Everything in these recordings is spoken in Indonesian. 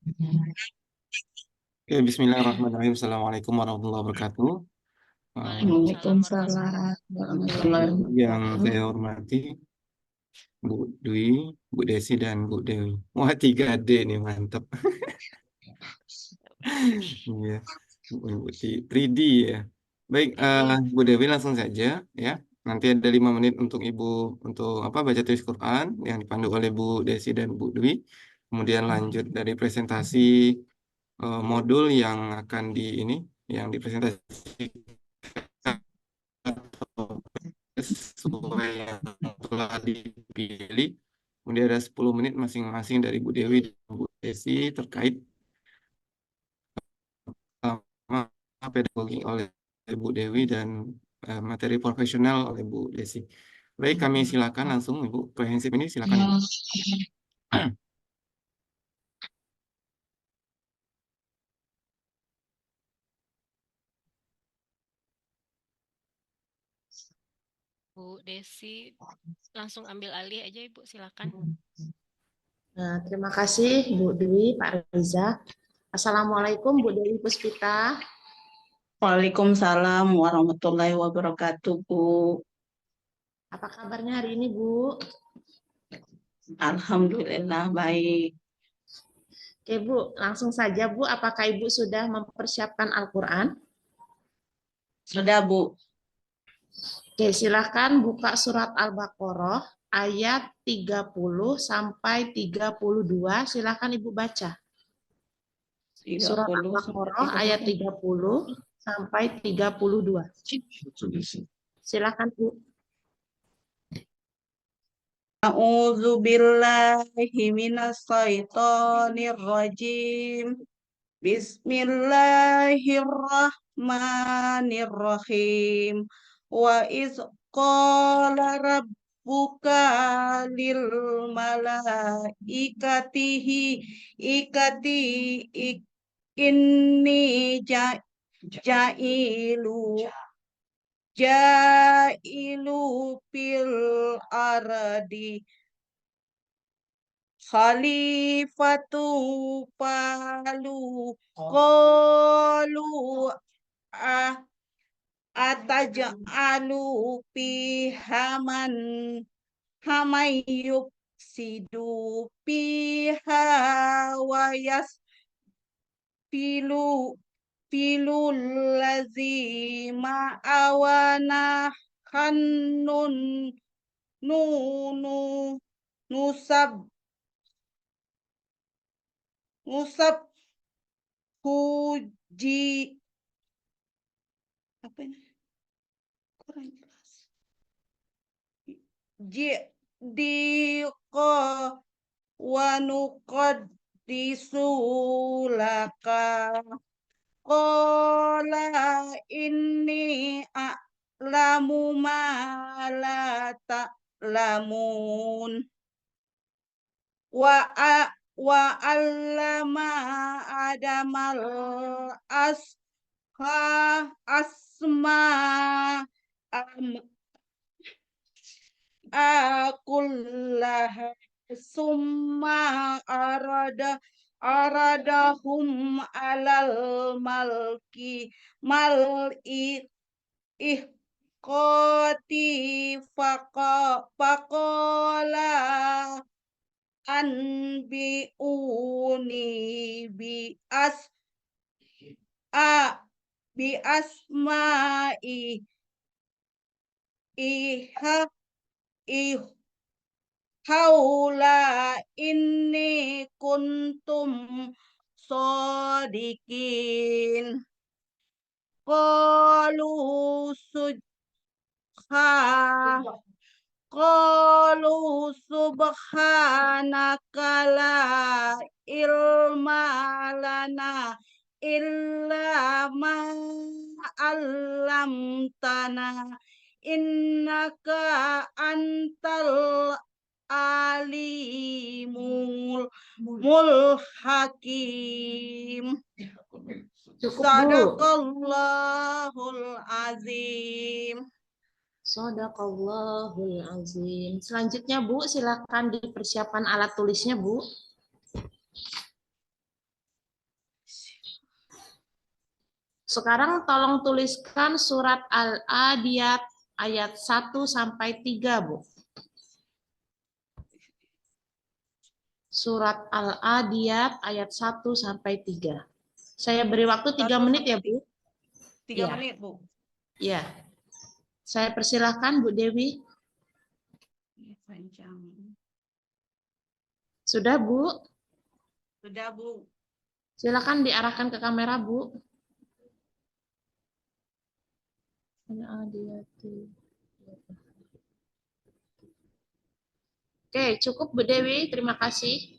Oke, bismillahirrahmanirrahim. Assalamualaikum warahmatullahi wabarakatuh. Eh, Waalaikumsalam Waalaikumsalam warahmatullahi warahmatullahi yang wabarakatuh. saya hormati Bu Dwi, Bu Desi, dan Bu Dewi. Wah, 3D nih, mantap. Iya, Bu 3D ya. Baik, wabarakatuh. Bu Dewi langsung saja ya. Nanti ada 5 menit untuk Ibu untuk apa baca tulis Quran yang dipandu oleh Bu Desi dan Bu Dwi. Kemudian lanjut dari presentasi modul yang akan di ini, yang dipresentasikan sesuai yang telah dipilih. Kemudian ada 10 menit masing-masing dari Bu Dewi dan Bu Desi terkait sama pedagogi oleh Bu Dewi dan materi profesional oleh Bu Desi. Baik, kami silakan langsung Ibu komprehensif ini silakan Ibu. Bu Desi, langsung ambil alih aja Ibu, silakan. Nah, terima kasih Bu Dwi, Pak Riza. Assalamualaikum Bu Dewi Puspita. Waalaikumsalam warahmatullahi wabarakatuh, Bu. Apa kabarnya hari ini Bu? Alhamdulillah baik. Oke Bu, langsung saja Bu. Apakah Ibu sudah mempersiapkan Al-Quran? Sudah, Bu. Oke, silakan buka surat Al-Baqarah ayat 30 sampai 32. Silakan Ibu baca. Surat 30 sampai Al-Baqarah ayat 30. 30 sampai 32. Silakan Bu. A'udzu billahi minas syaitonir rajim. Bismillahirrahmanirrahim. Wa iz qala rabbuka lil malaikatihi ikati inni jailu jailu fil ardi khalifatu palu qalu ah ataj'alu pihaman hamayub sidu piha wa pilu pilul lazima awana hannun nunu nusab nusab huji apa ini kurang jelas diqa wa nuqaddisulaka qala inni a'lamu ma la ta'lamun wa 'allama adamal asma akullaha summa aradahum alal mal'i ihqati faqala anbi'uni bi as a bi asma'i iha ih haula inni kuntum sodikin qalu subha qalu subhanaka la ilma lana illa ma 'allamtana innaka antal alimul hakim. Cukup Bu. Sadaqallahul azim. Shadaqallahul azim. Selanjutnya Bu, silakan dipersiapkan alat tulisnya Bu. Sekarang tolong tuliskan surat Al-Adiyat ayat 1 sampai 3, Bu. Surat Al-Adiyat ayat 1 sampai 3. Saya beri waktu 3 1 menit ya, sampai Bu. 3 Ya. menit, Bu. Ya. Saya persilahkan Bu Dewi. Panjang. Sudah, Bu? Sudah, Bu. Silakan diarahkan ke kamera, Bu. Al-Adiyat. Oke, cukup Bu Dewi. Terima kasih.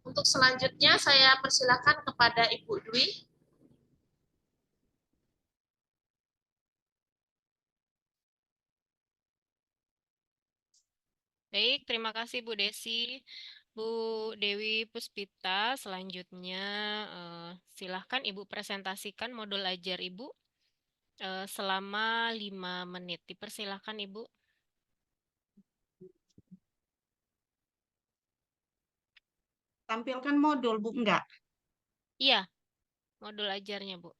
Untuk selanjutnya saya persilakan kepada Ibu Dwi. Baik, terima kasih Bu Desi. Bu Dewi Puspita, selanjutnya silahkan Ibu presentasikan modul ajar Ibu selama 5 menit. Dipersilahkan Ibu. Tampilkan modul, Bu, enggak? Iya, modul ajarnya Bu.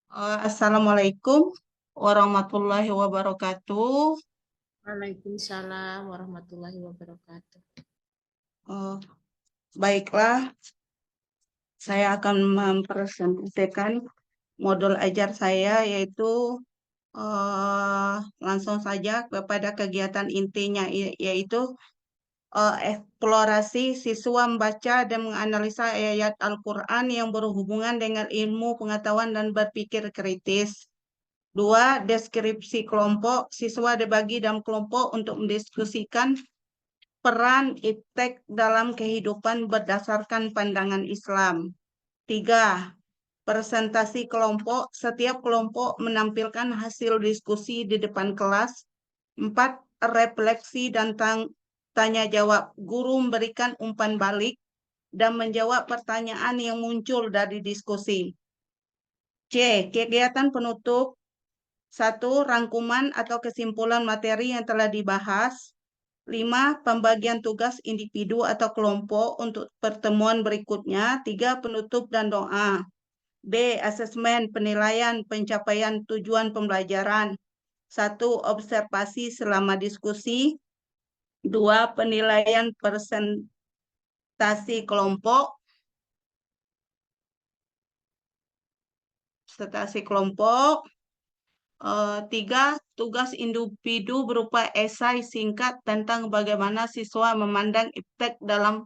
Assalamualaikum warahmatullahi wabarakatuh. Waalaikumsalam warahmatullahi wabarakatuh. Baiklah, saya akan mempresentasikan modul ajar saya, yaitu langsung saja kepada kegiatan intinya, yaitu eksplorasi siswa membaca dan menganalisa ayat Al-Quran yang berhubungan dengan ilmu pengetahuan dan berpikir kritis. 2. Deskripsi kelompok. Siswa dibagi dalam kelompok untuk mendiskusikan peran iptek dalam kehidupan berdasarkan pandangan Islam. 3. Presentasi kelompok. Setiap kelompok menampilkan hasil diskusi di depan kelas. 4. Refleksi dan tanya jawab. Guru memberikan umpan balik dan menjawab pertanyaan yang muncul dari diskusi. C. Kegiatan penutup. 1. Rangkuman atau kesimpulan materi yang telah dibahas. 5. Pembagian tugas individu atau kelompok untuk pertemuan berikutnya. 3. Penutup dan doa. B. Asesmen penilaian pencapaian tujuan pembelajaran. 1. Observasi selama diskusi. 2. Penilaian presentasi kelompok. Presentasi kelompok. 3. Tugas individu berupa esai singkat tentang bagaimana siswa memandang iptek dalam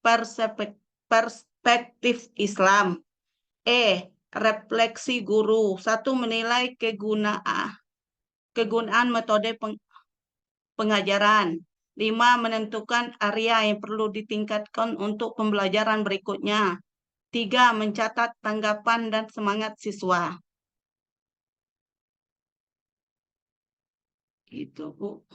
perspektif Islam. E. Refleksi guru. 1. Menilai kegunaan metode pengajaran. 5. Menentukan area yang perlu ditingkatkan untuk pembelajaran berikutnya. 3. Mencatat tanggapan dan semangat siswa. Gitu, Bu.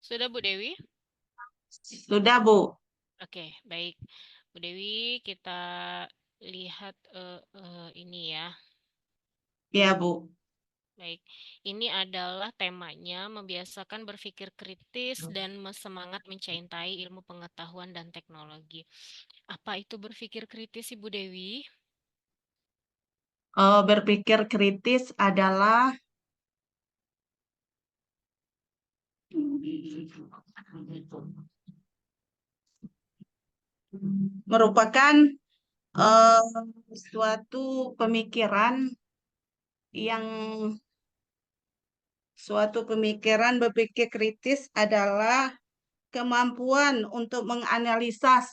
Sudah Bu Dewi? Sudah, Bu. Oke, baik. Bu Dewi, kita lihat ini ya. Ya, Bu. Baik, ini adalah temanya membiasakan berpikir kritis dan semangat mencintai ilmu pengetahuan dan teknologi. Apa itu berpikir kritis, Ibu Dewi? Berpikir kritis adalah merupakan suatu pemikiran berpikir kritis adalah kemampuan untuk menganalisa,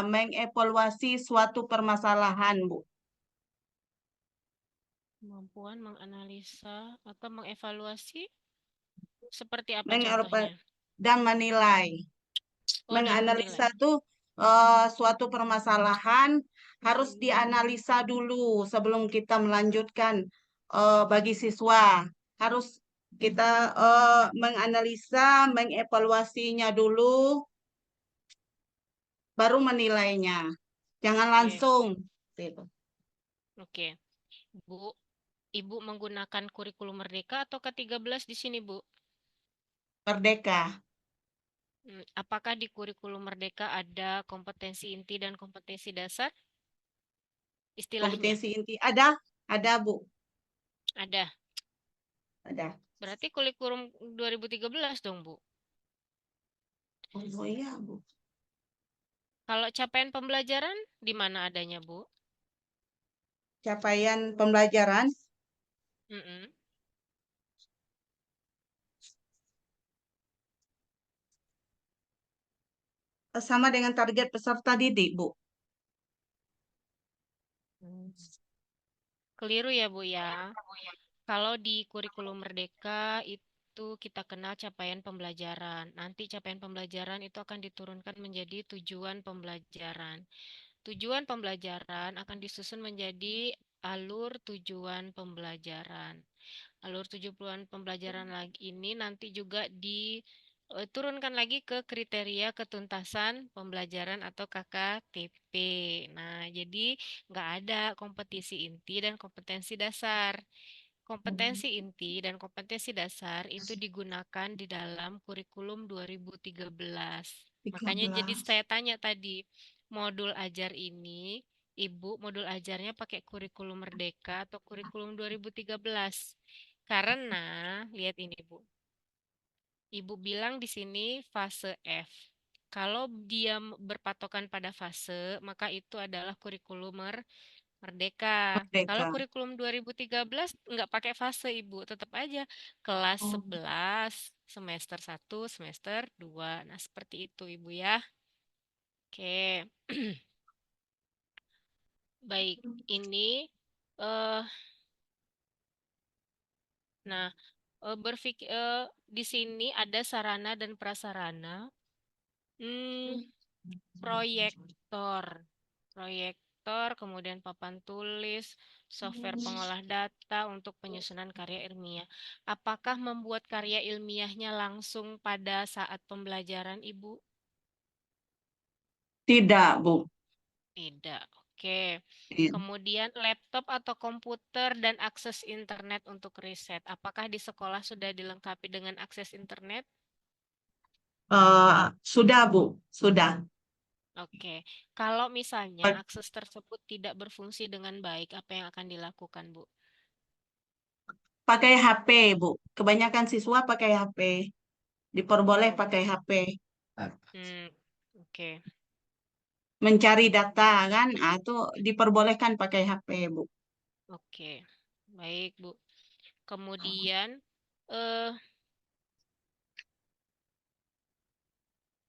mengevaluasi suatu permasalahan, Bu. Kemampuan menganalisa atau mengevaluasi seperti apa mengevaluasi contohnya? dan menilai. Oh, dan Menganalisa menilai. tuh suatu permasalahan harus dianalisa dulu sebelum kita melanjutkan bagi siswa. Harus kita menganalisa, mengevaluasinya dulu, baru menilainya. Jangan Oke, langsung. Gitu. oke. Bu, Ibu menggunakan kurikulum Merdeka atau K13 di sini, Bu? Merdeka, Apakah di kurikulum Merdeka ada kompetensi inti dan kompetensi dasar? Istilahnya kompetensi inti. Ada Bu, ada. ada. Berarti kurikulum 2013 dong, Bu. Oh iya Bu. Kalau capaian pembelajaran di mana adanya, Bu? Capaian pembelajaran Mm-mm. sama dengan target peserta didik Bu. Keliru ya, Bu ya. Kalau di kurikulum Merdeka itu kita kenal capaian pembelajaran. Nanti capaian pembelajaran itu akan diturunkan menjadi tujuan pembelajaran. Tujuan pembelajaran akan disusun menjadi alur tujuan pembelajaran. Alur tujuan pembelajaran lagi ini nanti juga diturunkan lagi ke kriteria ketuntasan pembelajaran atau KKTP. Nah, jadi nggak ada kompetisi inti dan kompetensi dasar. Kompetensi inti dan kompetensi dasar itu digunakan di dalam kurikulum 2013. Makanya jadi 13. saya tanya tadi, modul ajar ini, Ibu modul ajarnya pakai kurikulum Merdeka atau kurikulum 2013? Karena, lihat ini Bu, Ibu bilang di sini fase F. Kalau dia berpatokan pada fase, maka itu adalah kurikulum Merdeka. Kalau Merdeka. kurikulum 2013 nggak pakai fase, Ibu. Tetap aja kelas Oh, 11, semester 1, semester 2. Nah, seperti itu, Ibu ya. Oke, baik. Ini eh nah, di sini ada sarana dan prasarana. Hmm, proyektor. Proyektor, kemudian papan tulis, software pengolah data untuk penyusunan karya ilmiah. Apakah membuat karya ilmiahnya langsung pada saat pembelajaran, Ibu? tidak, Bu. Tidak. Oke. Iya. Kemudian laptop atau komputer dan akses internet untuk riset. Apakah di sekolah sudah dilengkapi dengan akses internet? Sudah, Bu. Sudah. Oke. Kalau misalnya akses tersebut tidak berfungsi dengan baik, apa yang akan dilakukan, Bu? Pakai HP, Bu. Kebanyakan siswa pakai HP. Diperboleh pakai HP. Hmm, oke. Mencari data kan, itu diperbolehkan pakai HP, Bu. Oke, baik Bu. Kemudian eh,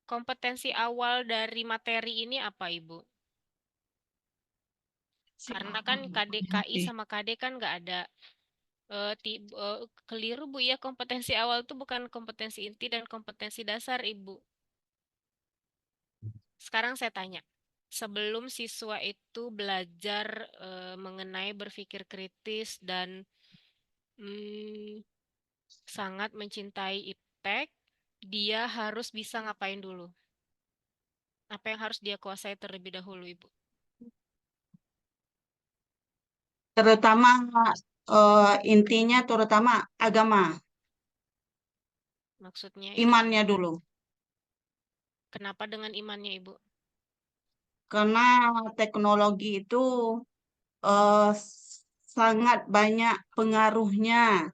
kompetensi awal dari materi ini apa Ibu? Karena kan KI HP. sama KD kan nggak ada keliru Bu ya, kompetensi awal itu bukan kompetensi inti dan kompetensi dasar Ibu. Sekarang saya tanya, sebelum siswa itu belajar mengenai berpikir kritis dan mm, sangat mencintai iptek, dia harus bisa ngapain dulu? Apa yang harus dia kuasai terlebih dahulu, Ibu? Terutama intinya terutama agama, Maksudnya itu imannya dulu. kenapa dengan imannya, Ibu? Karena teknologi itu eh, sangat banyak pengaruhnya,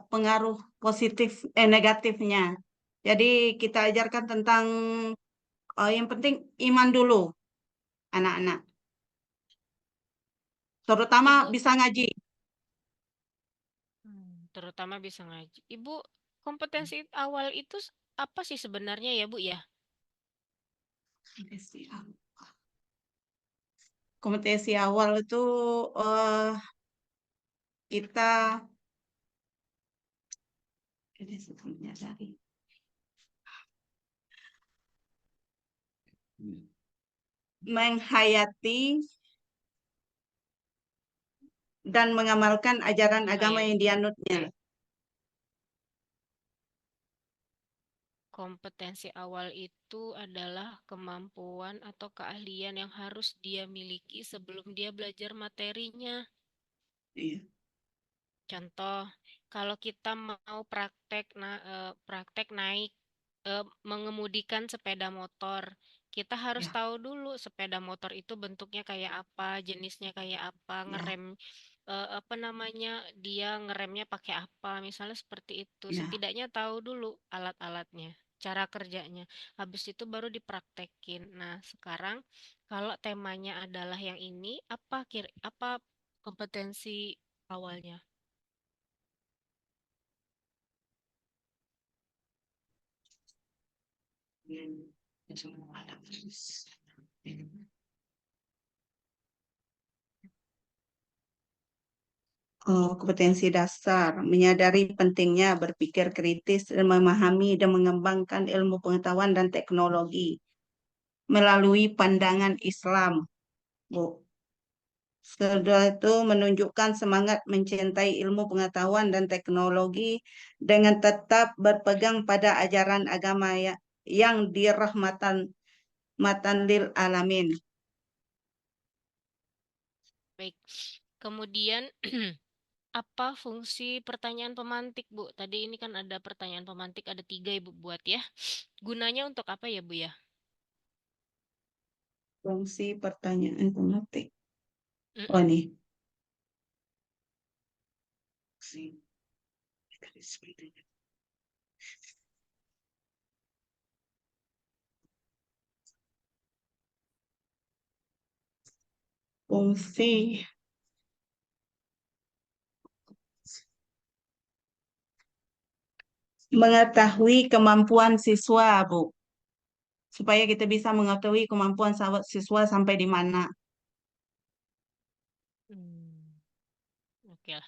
pengaruh positif, negatifnya. Jadi kita ajarkan tentang yang penting iman dulu anak-anak, terutama Ibu, bisa ngaji. terutama bisa ngaji. Ibu, kompetensi awal itu apa sih sebenarnya ya, Bu ya? Kompetensi awal itu eh, kita ini sebetulnya dari menghayati dan mengamalkan ajaran agama Menghayati. yang dianutnya. Kompetensi awal itu adalah kemampuan atau keahlian yang harus dia miliki sebelum dia belajar materinya. Iya. Contoh, kalau kita mau praktek naik mengemudikan sepeda motor, kita harus Ya, tahu dulu sepeda motor itu bentuknya kayak apa, jenisnya kayak apa, ya, apa namanya, dia ngeremnya pakai apa, misalnya seperti itu. ya. Setidaknya tahu dulu alat-alatnya, cara kerjanya. Habis itu baru dipraktekin. Nah, sekarang kalau temanya adalah yang ini, apa kompetensi awalnya? Kompetensi dasar, menyadari pentingnya berpikir kritis dan memahami dan mengembangkan ilmu pengetahuan dan teknologi melalui pandangan Islam, Bu. Setelah itu menunjukkan semangat mencintai ilmu pengetahuan dan teknologi dengan tetap berpegang pada ajaran agama yang dirahmatan matan lil alamin. Baik. Kemudian apa fungsi pertanyaan pemantik, Bu? Tadi ini kan ada pertanyaan pemantik, ada 3 Ibu buat ya. Gunanya untuk apa ya, Bu ya? Fungsi pertanyaan pemantik. Oh, Mm-mm. nih. Fungsi mengetahui kemampuan siswa, Bu. Supaya kita bisa mengetahui kemampuan siswa sampai di mana. Hmm, oke lah.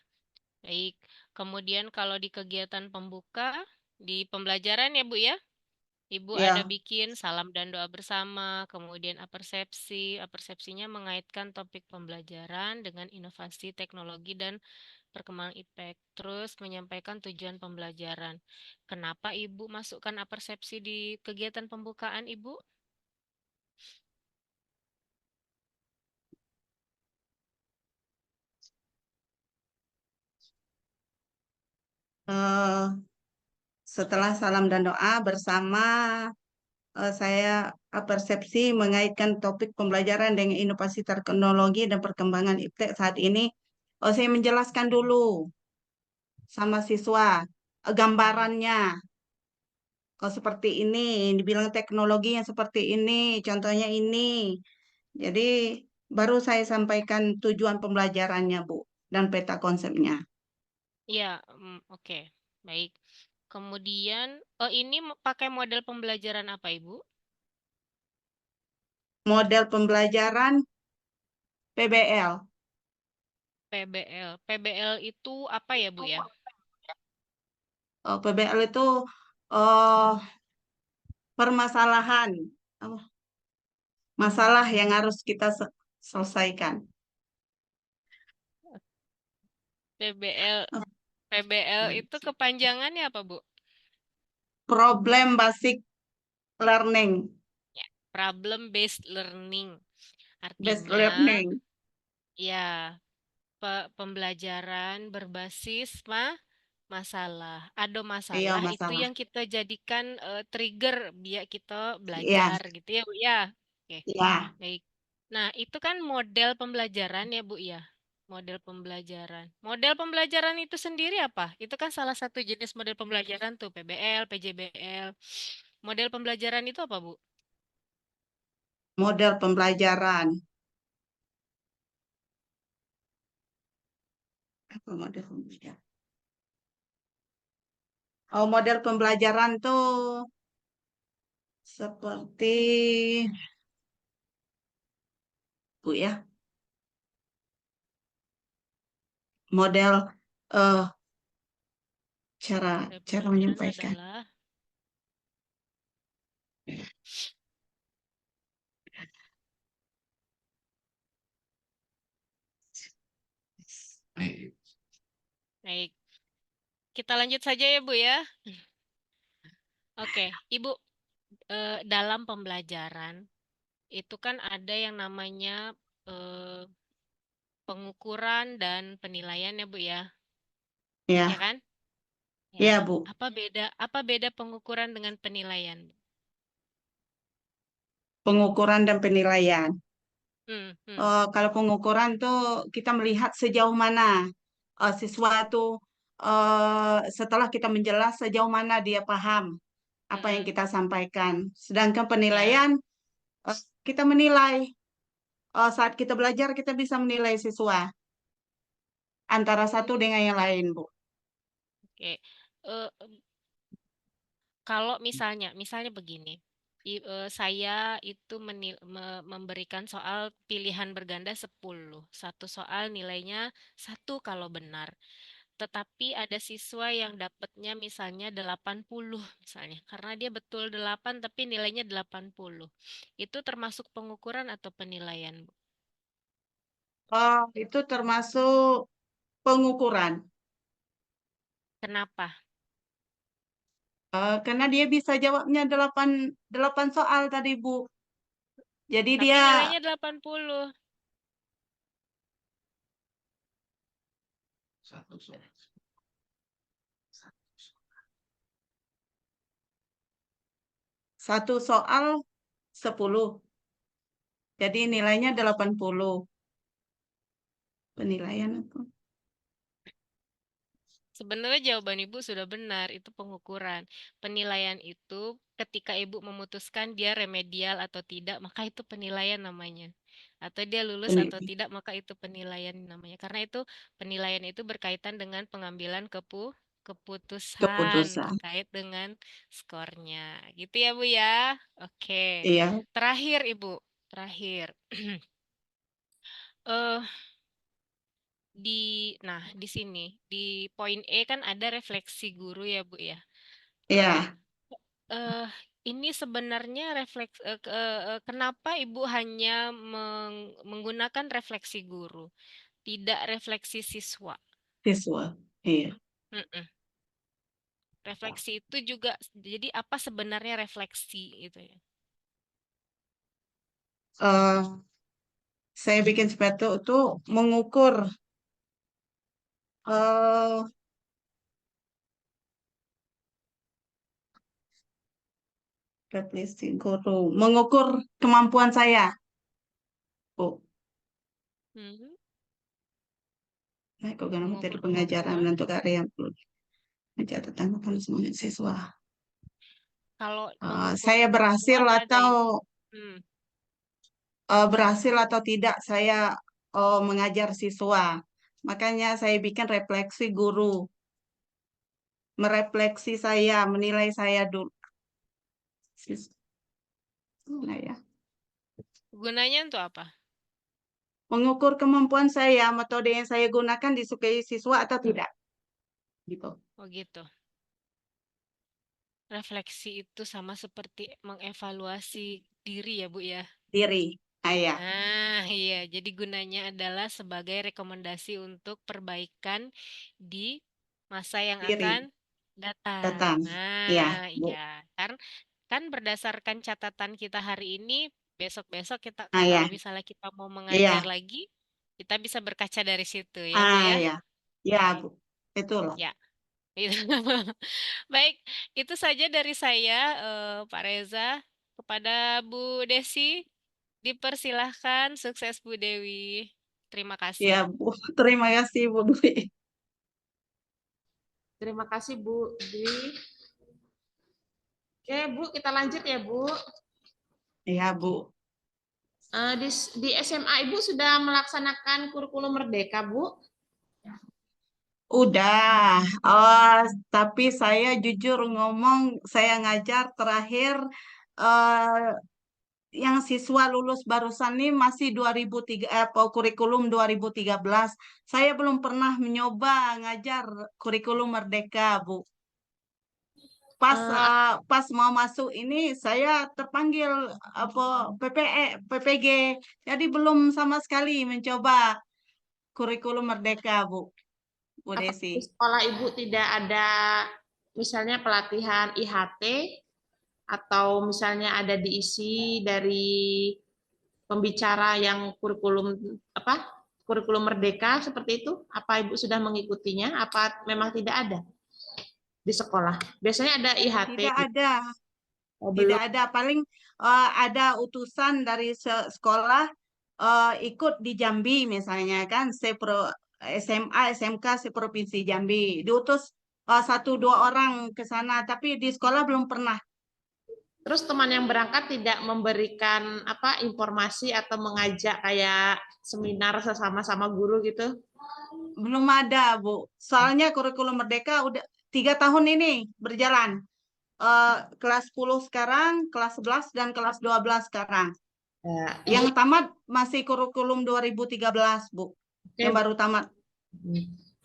Baik. Kemudian kalau di kegiatan pembuka, di pembelajaran ya, Bu ya? Ibu ada Ya, bikin salam dan doa bersama, kemudian apersepsi. Apersepsinya mengaitkan topik pembelajaran dengan inovasi teknologi dan perkembangan IPEK. Terus menyampaikan tujuan pembelajaran. Kenapa Ibu masukkan apersepsi di kegiatan pembukaan Ibu? eh, setelah salam dan doa bersama saya persepsi mengaitkan topik pembelajaran dengan inovasi teknologi dan perkembangan IPTEK saat ini. Saya menjelaskan dulu sama siswa Hmm. gambarannya. Kalau seperti ini, dibilang teknologi yang seperti ini, contohnya ini. Jadi baru saya sampaikan tujuan pembelajarannya, Bu, dan peta konsepnya. Ya, oke. Baik. Kemudian, oh ini pakai model pembelajaran apa Ibu? Model pembelajaran PBL. PBL. PBL itu apa ya Bu ya? PBL itu eh, permasalahan, apa, masalah yang harus kita selesaikan. PBL. PBL itu kepanjangannya apa Bu? Problem basic learning, Ya, problem based learning. based Artinya, learning. ya, pembelajaran berbasis masalah. Ada Iya, masalah itu masalah. yang kita jadikan trigger biar kita Iya, belajar gitu ya, Bu ya. Oke, iya. baik. Nah, itu kan model pembelajaran ya, Bu ya. Model pembelajaran. Model pembelajaran itu sendiri apa? Itu kan salah satu jenis model pembelajaran tuh, PBL, PJBL. Model pembelajaran itu apa, Bu? Model pembelajaran. Apa model pembelajaran? Oh, model pembelajaran tuh seperti Bu ya. model eh, cara Model cara pembelajaran menyampaikan. adalah baik. Kita lanjut saja ya, Bu ya. Oke, Ibu, dalam pembelajaran itu kan ada yang namanya eh, pengukuran dan penilaian ya, Bu ya. Ya Ya, kan? Ya. ya Bu. Apa beda pengukuran dengan penilaian, Bu? Pengukuran dan penilaian. Hmm, hmm, Kalau pengukuran tuh kita melihat sejauh mana siswa tuh setelah kita menjelas sejauh mana dia paham apa yang hmm, kita sampaikan. Sedangkan ya. penilaian kita menilai saat kita belajar kita bisa menilai siswa antara satu Hmm, dengan yang lain, Bu. oke. Eh, Kalau misalnya begini, saya itu memberikan soal pilihan berganda 10. Satu soal nilainya 1 kalau benar. Tetapi ada siswa yang dapatnya misalnya 80 misalnya. Karena dia betul 8 tapi nilainya 80. Itu termasuk pengukuran atau penilaian, Bu? Itu termasuk pengukuran. Kenapa? Karena dia bisa jawabnya delapan soal tadi, Bu. Jadi Tapi dia nilainya 80. satu soal 10. Jadi nilainya 80. Penilaian apa? Sebenarnya jawaban Ibu sudah benar, itu pengukuran. Penilaian itu ketika Ibu memutuskan dia remedial atau tidak, maka itu penilaian namanya. Atau dia lulus atau Penilaian. tidak, maka itu penilaian namanya. Karena itu penilaian itu berkaitan dengan pengambilan keputusan Keputusan. terkait dengan skornya. Gitu ya, Bu ya. Oke. Iya, Terakhir, Ibu. Terakhir. Eh di sini di poin E kan ada refleksi guru ya Bu ya. Eh, iya. eh, ini sebenarnya kenapa Ibu hanya menggunakan refleksi guru, tidak refleksi siswa? Siswa. Iya. Mm-mm. Refleksi itu juga, jadi apa sebenarnya refleksi itu ya? Eh, saya bikin sepatu itu mengukur eh refleksi guru, mengukur kemampuan saya, Bu. Mhm. Nah, program materi Mengukur pengajaran kemampuan. untuk area yang perlu mencatatkan kepada semuanya siswa. Kalau mengukur Saya berhasil kemampuan ada atau hmm, berhasil atau tidak saya mengajar siswa. Makanya saya bikin refleksi guru, merefleksi saya, menilai saya dulu. Nah, ya. gunanya untuk apa? Mengukur kemampuan saya, metode yang saya gunakan disukai siswa atau tidak. Gitu. Oh gitu. Refleksi itu sama seperti mengevaluasi diri ya, Bu ya. Diri. Ya. Nah, iya. Jadi gunanya adalah sebagai rekomendasi untuk perbaikan di masa yang akan Diri. datang. Datang. Ya, Nah, iya. Bu. Kan kan berdasarkan catatan kita hari ini, besok-besok kita kalau Ya. misalnya kita mau mengajar Iya. lagi, kita bisa berkaca dari situ ya, Bu ya. Ya. Ya, Bu. Itulah. Ya. Itu. Baik, itu saja dari saya, Pak Reza. Kepada Bu Desi, dipersilahkan. Sukses Bu Dewi. Terima Ya, kasih. Bu. Terima kasih, Bu Dwi. Terima kasih Bu Dwi. Oke Bu, kita lanjut ya Bu. Ya, Bu. Di SMA Ibu sudah melaksanakan kurikulum Merdeka Bu? Udah, tapi saya jujur ngomong, saya ngajar terakhir eh, yang siswa lulus barusan ini masih 2003 kurikulum 2013. Saya belum pernah mencoba ngajar kurikulum Merdeka, Bu. Eh, Pas mau masuk ini saya terpanggil PPG. Jadi belum sama sekali mencoba kurikulum Merdeka, Bu apa Desi. di sekolah Ibu tidak ada misalnya pelatihan IHT atau misalnya ada diisi dari pembicara yang kurikulum apa kurikulum Merdeka seperti itu? Apa Ibu sudah mengikutinya? Apa memang tidak ada di sekolah? Biasanya ada IHT. Tidak ada. Oh, Tidak belum. ada, paling ada utusan dari sekolah ikut di Jambi misalnya kan, SMA, SMK seprovinsi Jambi, diutus 1-2 orang ke sana, tapi di sekolah belum pernah. Terus teman yang berangkat tidak memberikan apa informasi atau mengajak kayak seminar sesama-sama guru gitu? Belum ada, Bu. Soalnya kurikulum Merdeka udah 3 tahun ini berjalan. Kelas 10 sekarang, kelas 11 dan kelas 12 sekarang. Ya, Yang Ibu, tamat masih kurikulum 2013, Bu. Yang oke, baru tamat.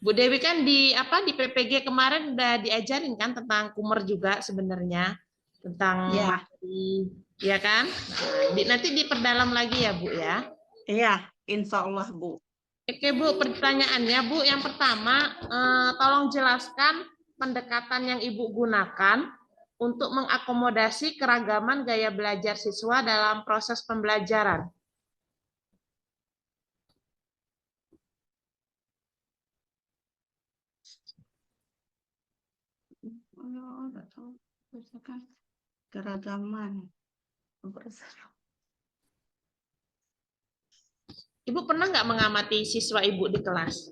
Bu Dewi kan di apa di PPG kemarin udah diajarin kan tentang Kumer juga sebenarnya tentang Ya, materi, ya kan? Nah, nanti diperdalam lagi ya Bu ya. iya, insya Allah, Bu. Oke Bu, pertanyaannya Bu, yang pertama tolong jelaskan pendekatan yang Ibu gunakan untuk mengakomodasi keragaman gaya belajar siswa dalam proses pembelajaran. Keragaman. Ibu pernah nggak mengamati siswa Ibu di kelas?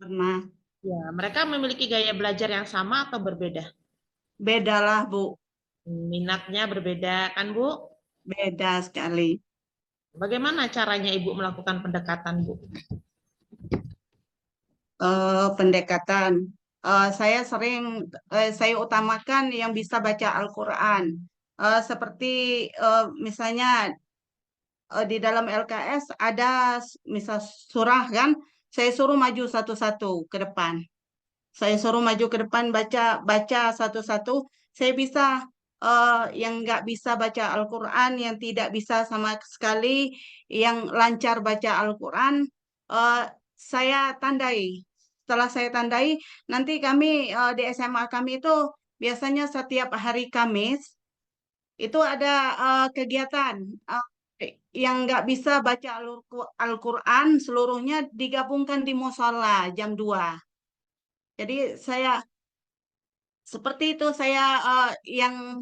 Pernah. Ya, mereka memiliki gaya belajar yang sama atau berbeda? Beda lah, Bu. Minatnya berbeda kan Bu? Beda sekali. Bagaimana caranya Ibu melakukan pendekatan Bu? Pendekatan. Saya utamakan yang bisa baca Al-Quran. Seperti misalnya di dalam LKS ada misal surah kan, saya suruh maju satu-satu ke depan. Saya suruh maju ke depan baca baca satu-satu. Saya bisa yang nggak bisa baca Al-Quran, yang tidak bisa sama sekali, yang lancar baca Al-Quran, eh, saya tandai. Setelah saya tandai, nanti kami di SMA kami itu biasanya setiap hari Kamis itu ada kegiatan yang nggak bisa baca Al-Quran seluruhnya digabungkan di musola jam 2. Jadi saya seperti itu, saya yang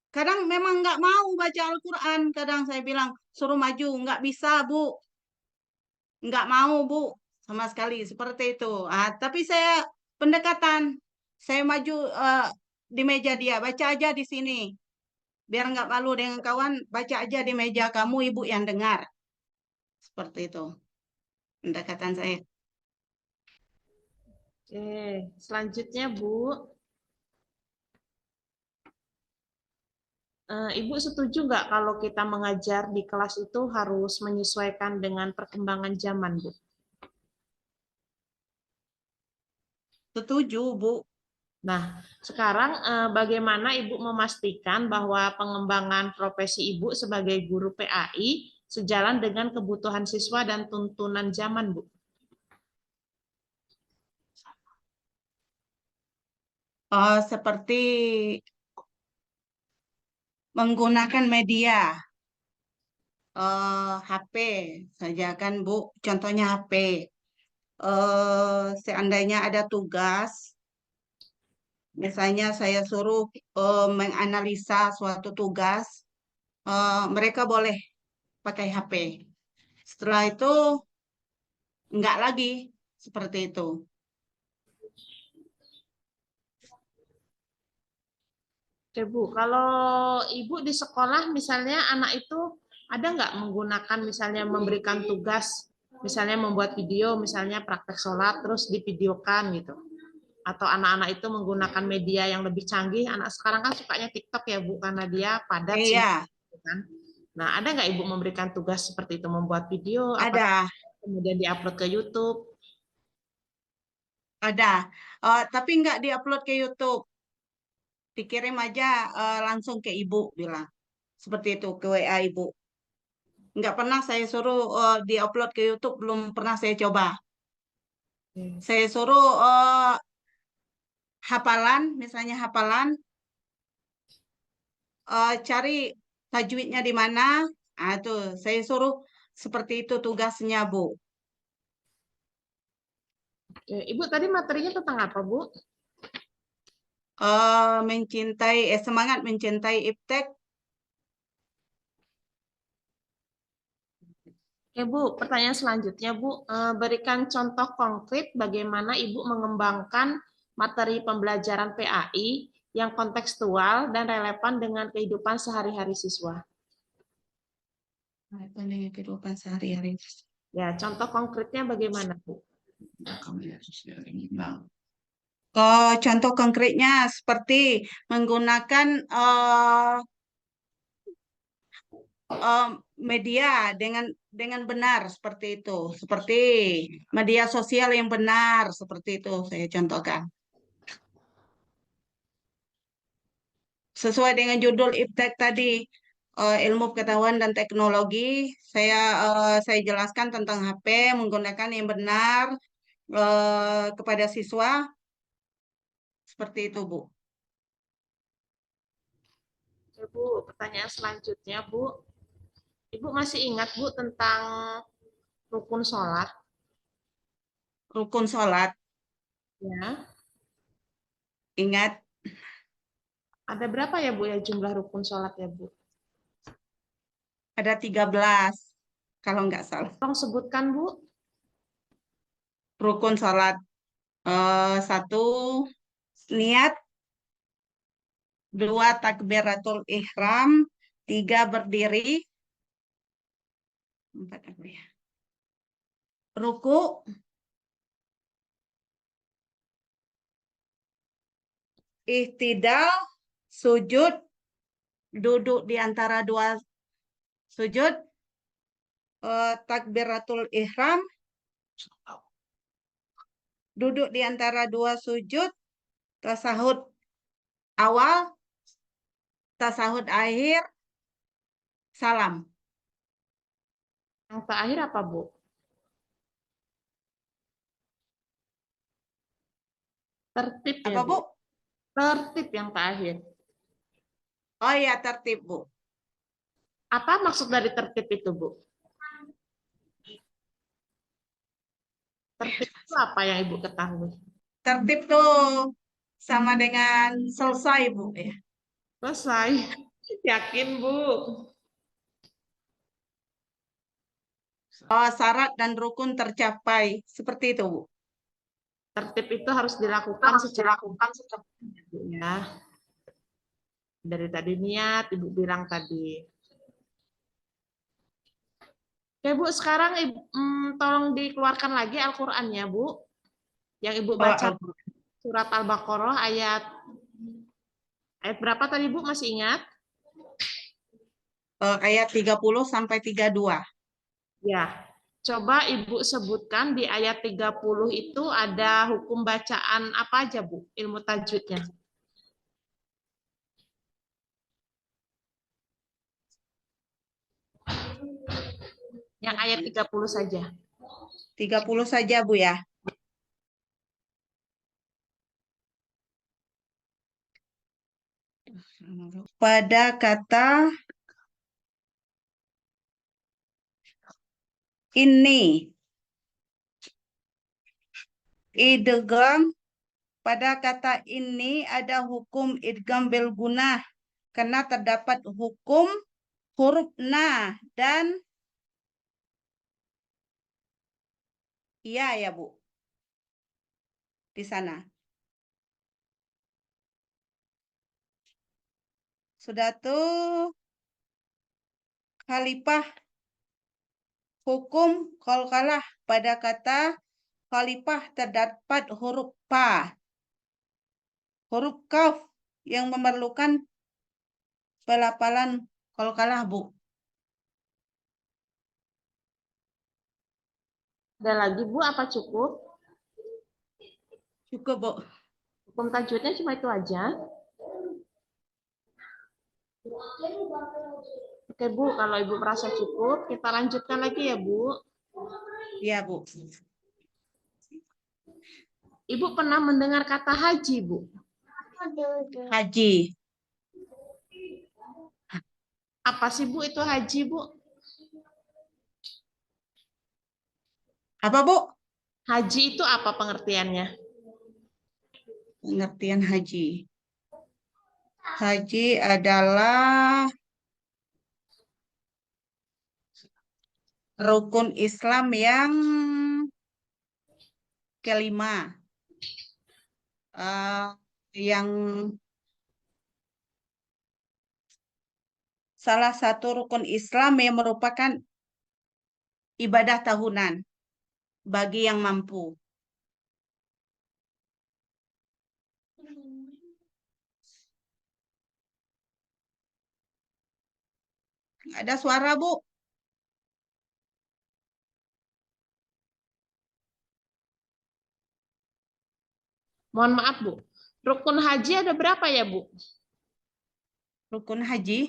kadang memang nggak mau baca Al-Quran, kadang saya bilang suruh maju, nggak bisa Bu, nggak mau Bu, sama sekali seperti itu. Tapi saya pendekatan, saya maju di meja dia, baca aja di sini, biar nggak malu dengan kawan, baca aja di meja kamu, Ibu yang dengar, seperti itu pendekatan saya. Oke, selanjutnya Bu, Ibu setuju nggak kalau kita mengajar di kelas itu harus menyesuaikan dengan perkembangan zaman Bu? Setuju Bu. Nah, sekarang bagaimana Ibu memastikan bahwa pengembangan profesi Ibu sebagai guru PAI sejalan dengan kebutuhan siswa dan tuntunan zaman, Bu? Seperti menggunakan media, HP saja kan Bu, contohnya HP. Seandainya ada tugas, misalnya saya suruh menganalisa suatu tugas, mereka boleh pakai HP. Setelah itu enggak lagi seperti itu. Oke, Bu. Kalau Ibu di sekolah misalnya anak itu ada nggak menggunakan misalnya memberikan tugas, misalnya membuat video, misalnya praktek sholat, terus divideokan gitu. Atau anak-anak itu menggunakan media yang lebih canggih. Anak sekarang kan sukanya TikTok ya Bu, karena dia padat sih. Iya, kan. Nah, ada nggak Ibu memberikan tugas seperti itu, membuat video, apa Ada, kemudian diupload ke YouTube? ada. Tapi nggak diupload ke YouTube. Dikirim aja langsung ke Ibu bilang. Seperti itu ke WA Ibu. Nggak pernah saya suruh diupload ke YouTube, belum pernah saya coba. Saya suruh hafalan, misalnya hafalan, cari tajwidnya di mana. Ah, tuh saya suruh seperti itu tugasnya, Bu. Oke, Ibu tadi materinya tentang apa, Bu? Semangat mencintai iptek. Oke, Bu, pertanyaan selanjutnya, Bu. Berikan contoh konkret bagaimana Ibu mengembangkan materi pembelajaran PAI yang kontekstual dan relevan dengan kehidupan sehari-hari siswa. Dengan kehidupan sehari-hari. Ya, contoh konkretnya bagaimana, Bu? Contoh konkretnya seperti menggunakan media dengan benar seperti itu, seperti media sosial yang benar seperti itu saya contohkan. Sesuai dengan judul iptek tadi, ilmu pengetahuan dan teknologi, saya jelaskan tentang HP, menggunakan yang benar kepada siswa seperti itu, Bu. Oke, Bu, pertanyaan selanjutnya, Bu. Ibu masih ingat, Bu, tentang rukun sholat? Rukun sholat, Ya. ingat Ada berapa ya, Bu, ya jumlah rukun sholat ya, Bu? ada 13 kalau nggak salah. Tolong sebutkan, Bu. Rukun sholat, satu niat, dua takbiratul ihram, tiga berdiri, empat apa ya? Ruku, ihtidal, sujud, duduk di antara dua sujud, takbiratul ihram, duduk di antara dua sujud, tasahud awal, tasahud akhir, salam. Yang terakhir apa, Bu? Tertib ya, Apa, Bu? Bu? Tertib yang terakhir. Oh ya, tertib, Bu. Apa maksud dari tertib itu, Bu? Tertib itu apa yang Ibu ketahui? Tertib tuh sama dengan selesai, Bu. Ya. Selesai. Yakin, Bu? Syarat dan rukun tercapai. Seperti itu, Bu. Tertib itu harus dilakukan secara ya. Dari tadi niat, Ibu bilang tadi. Oke, Bu, sekarang tolong dikeluarkan lagi Al-Qur'annya, Bu. Yang Ibu baca surat Al-Baqarah ayat berapa tadi, Bu? Masih ingat? Ayat 30 sampai 32. Ya. Coba Ibu sebutkan di ayat 30 itu ada hukum bacaan apa aja, Bu? Ilmu tajwidnya. Yang ayat 30 saja. 30 saja, Bu ya. Pada kata ini, idgham, pada kata ini ada hukum idgham bil gunah karena terdapat hukum huruf na dan iya ya, Bu. Di sana. Sudah tuh khalifah hukum qalqalah pada kata khalifah terdapat huruf pa. Huruf kaf yang memerlukan pelafalan Kalau kalah, Bu. Ada lagi Bu, apa cukup? Cukup, Bu. Hukum tajwidnya cuma itu aja. Oke Bu, kalau Ibu merasa cukup, kita lanjutkan lagi ya Bu. Iya, Bu. Ibu pernah mendengar kata haji Bu? Haji. Apa sih Bu itu haji Bu? Apa, Bu? Haji itu apa pengertiannya? Pengertian haji. Haji adalah rukun Islam yang kelima. Yang salah satu rukun Islam yang merupakan ibadah tahunan bagi yang mampu. Ada suara, Bu? Mohon maaf Bu. Rukun haji ada berapa ya Bu? Rukun haji.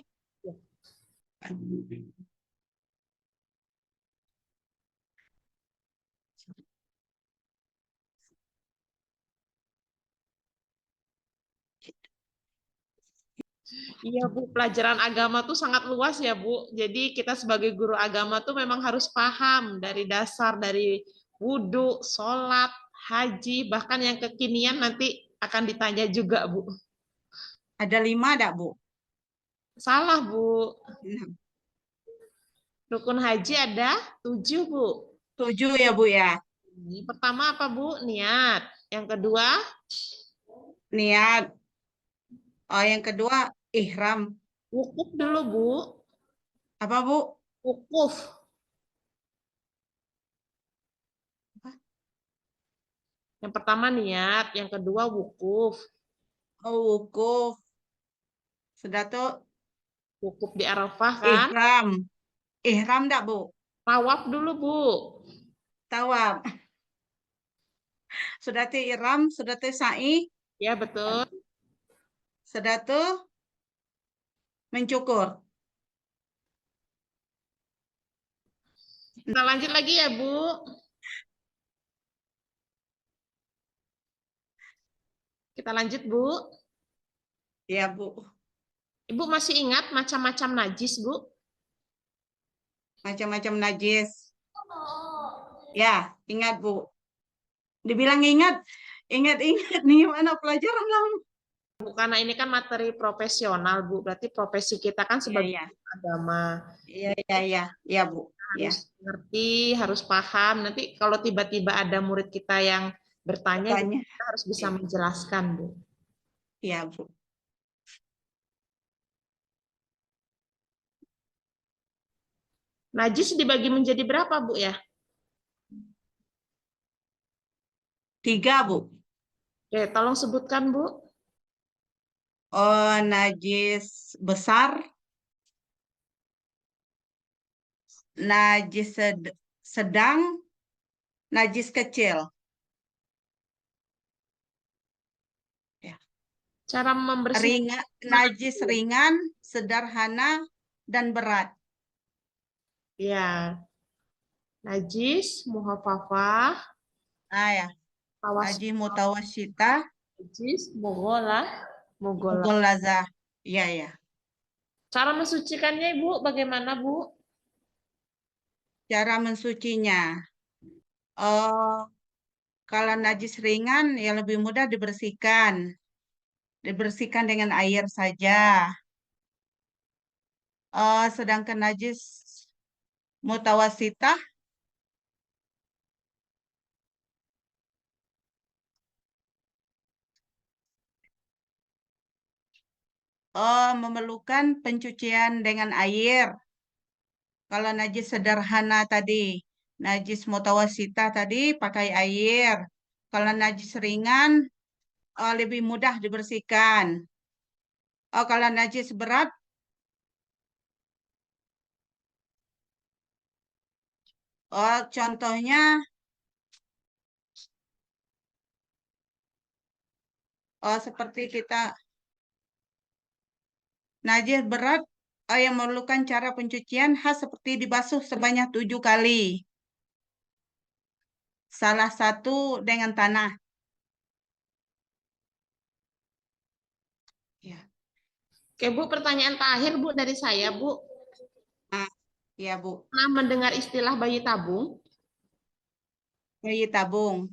Iya Bu, pelajaran agama tuh sangat luas ya Bu. Jadi kita sebagai guru agama tuh memang harus paham dari dasar, dari wudhu, sholat, haji, bahkan yang kekinian nanti akan ditanya juga Bu. Ada 5, enggak, Bu? Salah Bu. 6. Rukun haji ada 7 Bu. 7 ya, Bu ya. Ini pertama apa Bu? Niat. Yang kedua, Niat. Oh, yang kedua ihram. wukuf dulu Bu. Apa, Bu? Wukuf. Yang pertama niat, yang kedua wukuf. Oh, wukuf. Sudah tuh Wukuf di Arafah kan? ihram. Ihram enggak, Bu? Tawaf dulu Bu. Tawaf. Sudah tuh ihram, sudah tuh sa'i, Ya betul. sudah tuh mencukur. Kita lanjut lagi ya Bu. Kita lanjut Bu. Ya, Bu. Ibu masih ingat macam-macam najis Bu? Macam-macam najis. Ya, ingat, Bu. Dibilang ingat, ingat-ingat nih mana pelajaran lama. Bu, karena ini kan materi profesional Bu. Berarti profesi kita kan sebagai Iya, agama. iya, iya, iya, iya, Bu. Ya, Harus ngerti, harus paham. Nanti kalau tiba-tiba ada murid kita yang bertanya, tanya. kita harus bisa Iya. menjelaskan Bu. Iya, Bu. Najis dibagi menjadi berapa Bu ya? 3, Bu. Oke, tolong sebutkan Bu. Oh, najis besar, najis sedang, najis kecil. Ya. Cara membersihkan Najis ringan, sederhana, dan berat. ya. Najis, muhafafah, Ya. tawas, Najis mutawasyita, najis, mogola, mogola. mughalazah. Iya, ya. Cara mensucikannya Ibu bagaimana Bu? Cara mensucinya. Oh, kalau najis ringan ya lebih mudah dibersihkan. Dibersihkan dengan air saja. Sedangkan najis mutawasitah memerlukan pencucian dengan air. Kalau najis sederhana tadi, najis mutawasitah tadi pakai air. Kalau najis ringan lebih mudah dibersihkan. Kalau najis berat Contohnya seperti kita najis berat yang memerlukan cara pencucian khas seperti dibasuh sebanyak 7 kali. Salah satu dengan tanah. Ya, Oke, Bu, pertanyaan terakhir, Bu, dari saya, Bu. ya Bu. Pernah mendengar istilah bayi tabung? Bayi tabung.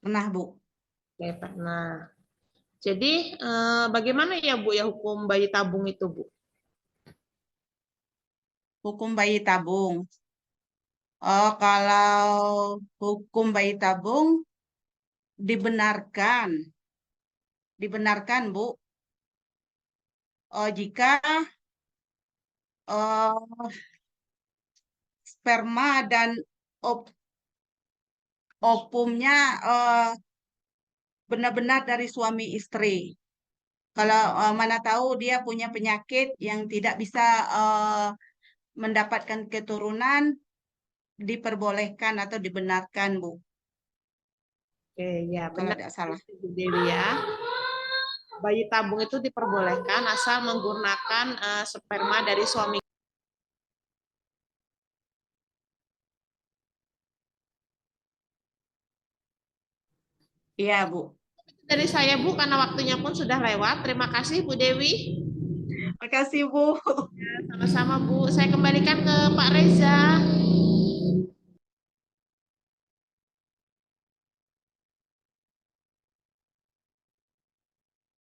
Pernah Bu. Oke, pernah. Jadi, bagaimana ya, Bu, ya hukum bayi tabung itu, Bu? Hukum bayi tabung. Kalau hukum bayi tabung dibenarkan. Dibenarkan, Bu. Jika sperma dan opumnya benar-benar dari suami istri. Kalau mana tahu dia punya penyakit yang tidak bisa mendapatkan keturunan, diperbolehkan atau dibenarkan, Bu. Oke, ya Kalau benar, tidak salah. Bu Dewi ya. Bayi tabung itu diperbolehkan asal menggunakan sperma dari suami. Iya, Bu. Dari saya, Bu, karena waktunya pun sudah lewat. Terima kasih, Bu Dewi. Makasih, Bu. Sama-sama, Bu. Saya kembalikan ke Pak Reza.